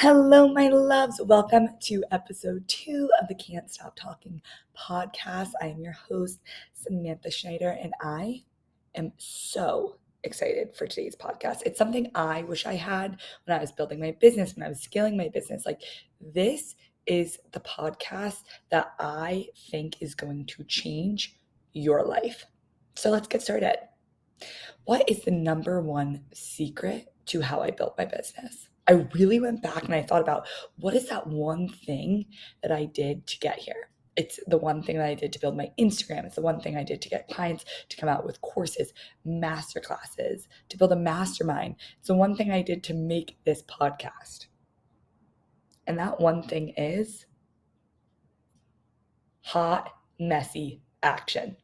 Hello, my loves. Welcome to episode 2 of the Can't Stop Talking podcast. I am your host, Samantha Schneider, and I am so excited for today's podcast. It's something I wish I had when I was building my business, when I was scaling my business. This is the podcast that I think is going to change your life. So let's get started. What is the number one secret to how I built my business? I really went back and I thought about what is that one thing that I did to get here? It's the one thing that I did to build my Instagram. It's the one thing I did to get clients to come out with courses, masterclasses, to build a mastermind. It's the one thing I did to make this podcast. And that one thing is hot, messy action.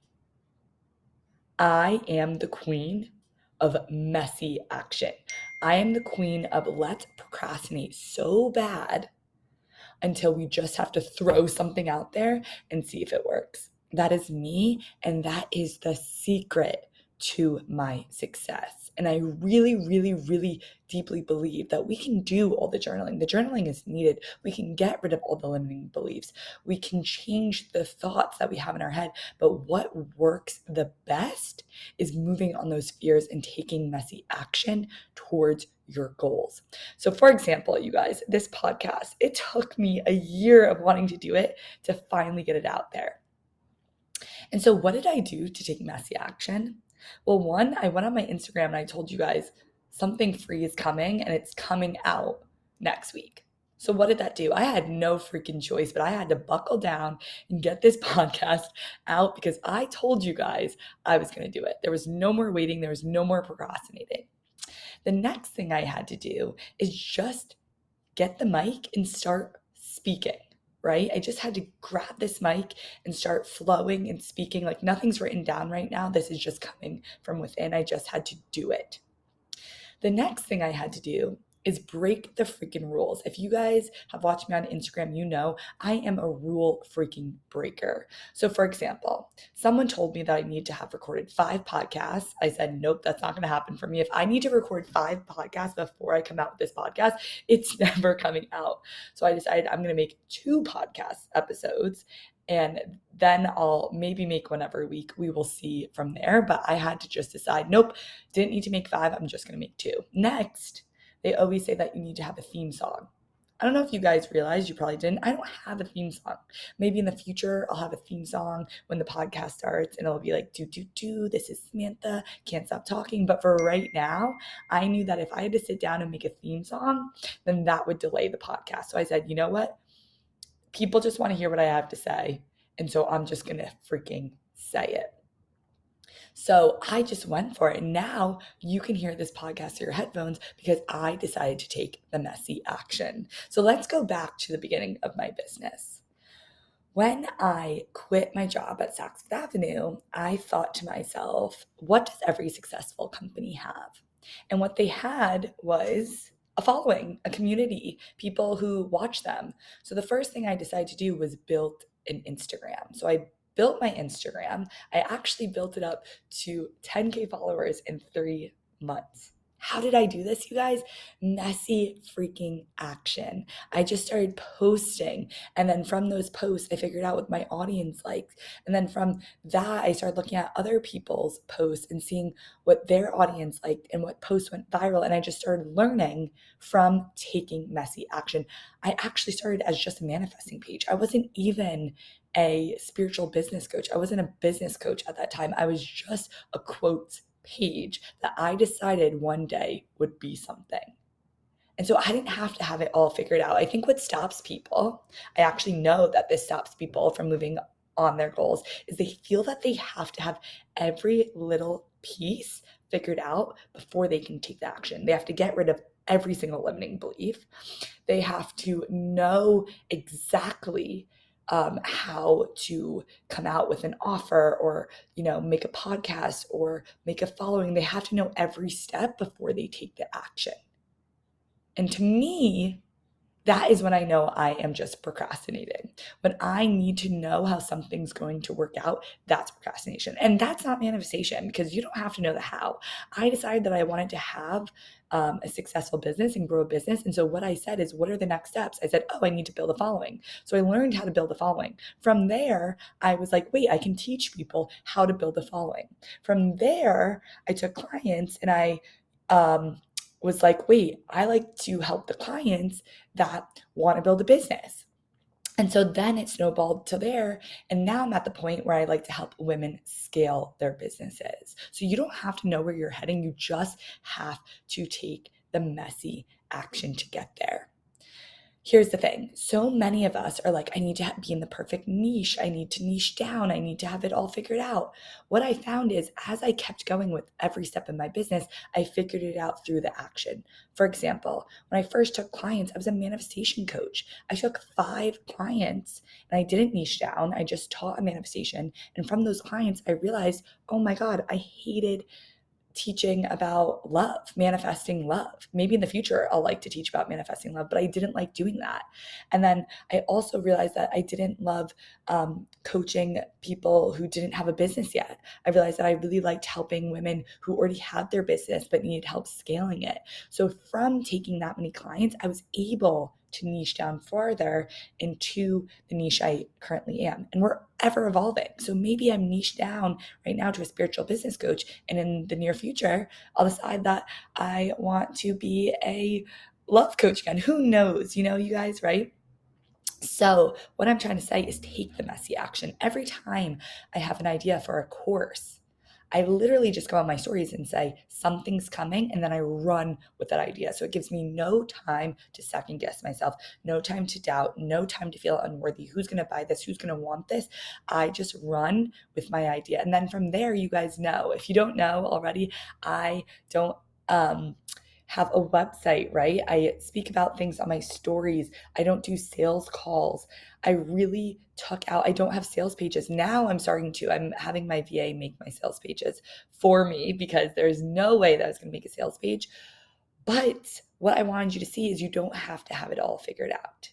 I am the queen of messy action. I am the queen of let's procrastinate so bad until we just have to throw something out there and see if it works. That is me, and that is the secret to my success. And I really, really, really deeply believe that we can do all the journaling. The journaling is needed. We can get rid of all the limiting beliefs. We can change the thoughts that we have in our head. But what works the best is moving on those fears and taking messy action towards your goals. So for example, you guys, this podcast, it took me a year of wanting to do it to finally get it out there. And so what did I do to take messy action? Well, one, I went on my Instagram and I told you guys something free is coming and it's coming out next week. So what did that do? I had no freaking choice, but I had to buckle down and get this podcast out because I told you guys I was going to do it. There was no more waiting. There was no more procrastinating. The next thing I had to do is just get the mic and start speaking. Right? I just had to grab this mic and start flowing and speaking. Like nothing's written down right now. This is just coming from within. I just had to do it. The next thing I had to do is break the freaking rules. If you guys have watched me on Instagram, you know I am a rule freaking breaker. So for example, someone told me that I need to have recorded 5 podcasts. I said, nope, that's not going to happen for me. If I need to record 5 podcasts before I come out with this podcast, it's never coming out. So I decided I'm going to make 2 podcast episodes and then I'll maybe make one every week. We will see from there. But I had to just decide, nope, didn't need to make 5. I'm just going to make 2. Next, they always say that you need to have a theme song. I don't know if you guys realize, you probably didn't. I don't have a theme song. Maybe in the future, I'll have a theme song when the podcast starts and it'll be like, this is Samantha, can't stop talking. But for right now, I knew that if I had to sit down and make a theme song, then that would delay the podcast. So I said, you know what? People just want to hear what I have to say. And so I'm just going to freaking say it. So I just went for it. And now you can hear this podcast through your headphones because I decided to take the messy action. So let's go back to the beginning of my business. When I quit my job at Saks Fifth Avenue, I thought to myself, what does every successful company have? And what they had was a following, a community, people who watch them. So the first thing I decided to do was build an Instagram. So I built my Instagram. I actually built it up to 10K followers in 3 months. How did I do this, you guys? Messy freaking action. I just started posting. And then from those posts, I figured out what my audience likes. And then from that, I started looking at other people's posts and seeing what their audience liked and what posts went viral. And I just started learning from taking messy action. I actually started as just a manifesting page. I wasn't even a spiritual business coach. I wasn't a business coach at that time. I was just a quotes page that I decided one day would be something. And so I didn't have to have it all figured out. I think what stops people, I actually know that this stops people from moving on their goals, is they feel that they have to have every little piece figured out before they can take the action. They have to get rid of every single limiting belief. They have to know exactly how to come out with an offer or, make a podcast or make a following. They have to know every step before they take the action. And to me, that is when I know I am just procrastinating. When I need to know how something's going to work out, that's procrastination. And that's not manifestation, because you don't have to know the how. I decided that I wanted to have a successful business and grow a business. And so what I said is, what are the next steps? I said, I need to build a following. So I learned how to build a following. From there, I was like, wait, I can teach people how to build a following. From there, I took clients and I was like, wait, I like to help the clients that want to build a business. And so then it snowballed to there. And now I'm at the point where I like to help women scale their businesses. So you don't have to know where you're heading. You just have to take the messy action to get there. Here's the thing. So many of us are like, I need to be in the perfect niche. I need to niche down. I need to have it all figured out. What I found is, as I kept going with every step in my business, I figured it out through the action. For example, when I first took clients, I was a manifestation coach. I took 5 clients and I didn't niche down. I just taught a manifestation. And from those clients, I realized, oh my God, I hated teaching about love, manifesting love. Maybe in the future I'll like to teach about manifesting love, but I didn't like doing that. And then I also realized that I didn't love coaching people who didn't have a business yet. I realized that I really liked helping women who already had their business but needed help scaling it. So from taking that many clients, I was able to niche down farther into the niche I currently am. And we're ever evolving. So maybe I'm niche down right now to a spiritual business coach. And in the near future, I'll decide that I want to be a love coach again. Who knows? You guys, right? So what I'm trying to say is, take the messy action. Every time I have an idea for a course, I literally just go on my stories and say, something's coming, and then I run with that idea. So it gives me no time to second guess myself, no time to doubt, no time to feel unworthy. Who's going to buy this? Who's going to want this? I just run with my idea. And then from there, you guys know. If you don't know already, I don't have a website, right? I speak about things on my stories. I don't do sales calls. I really took out, I don't have sales pages. Now I'm starting to. I'm having my VA make my sales pages for me, because there's no way that I was going to make a sales page. But what I wanted you to see is, you don't have to have it all figured out.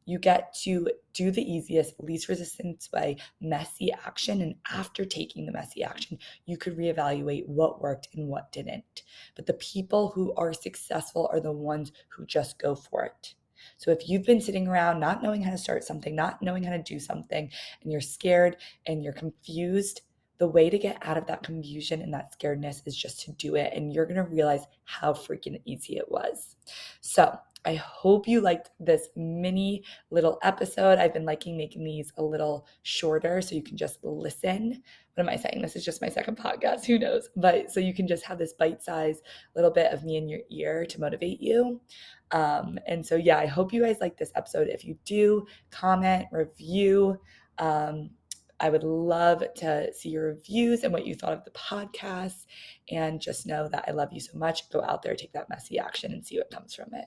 You get to do the easiest, least resistance way, messy action. And after taking the messy action, you could reevaluate what worked and what didn't. But the people who are successful are the ones who just go for it. So if you've been sitting around not knowing how to start something, not knowing how to do something, and you're scared and you're confused, the way to get out of that confusion and that scaredness is just to do it. And you're going to realize how freaking easy it was. So I hope you liked this mini little episode. I've been liking making these a little shorter so you can just listen. What am I saying? This is just my second podcast. Who knows? But so you can just have this bite-sized little bit of me in your ear to motivate you. And so, yeah, I hope you guys like this episode. If you do, comment, review. I would love to see your reviews and what you thought of the podcast. And just know that I love you so much. Go out there, take that messy action, and see what comes from it.